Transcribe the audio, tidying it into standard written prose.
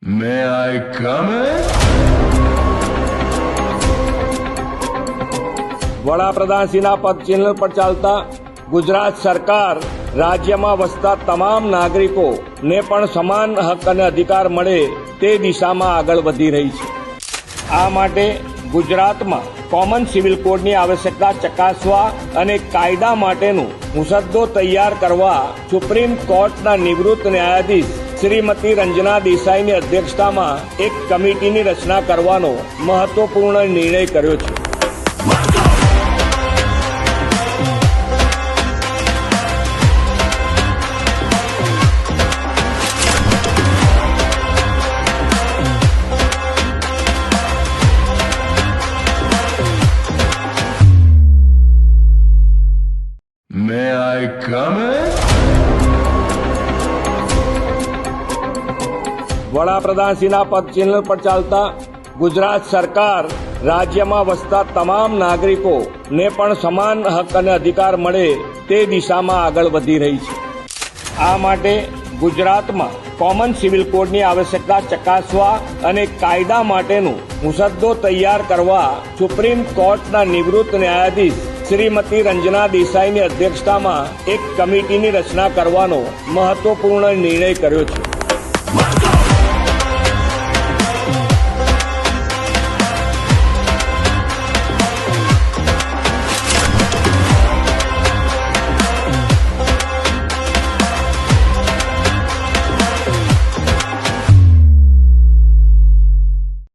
May I come in? વડાપ્રધાનશ્રીના પદ ચિહ્ન પર ચાલતા ગુજરાત સરકાર રાજ્યમાં વસતા તમામ નાગરિકોને પણ સમાન હક અને અધિકાર મળે તે દિશામાં આગળ વધી રહી છે। આ માટે ગુજરાતમાં કોમન સિવિલ કોડની આવશ્યકતા ચકાસવા અને કાયદા માટેનું મુસદ્દો તૈયાર કરવા સુપ્રીમ કોર્ટના નિવૃત્ત ન્યાયાધીશ શ્રીમતી રંजना દેસાઈની અધ્યક્ષતામાં એક કમિટીની રચના કરવાનો મહત્વપૂર્ણ નિર્ણય કર્યો છે। May I come in? વડાપ્રધાનશ્રીના પદ ચિહ્ન પર ચાલતા ગુજરાત સરકાર રાજ્યમાં વસતા તમામ નાગરિકોને પણ સમાન હક અને અધિકાર મળે તે દિશામાં આગળ વધી રહી છે। આ માટે ગુજરાતમાં કોમન સિવિલ કોડની આવશ્યકતા ચકાસવા અને કાયદા માટેનું મુસદ્દો તૈયાર કરવા સુપ્રીમ કોર્ટના નિવૃત્ત ન્યાયાધીશ શ્રીમતી રંजना દેસાઈની અધ્યક્ષતામાં એક કમિટીની રચના કરવાનો મહત્વપૂર્ણ નિર્ણય કર્યો છે।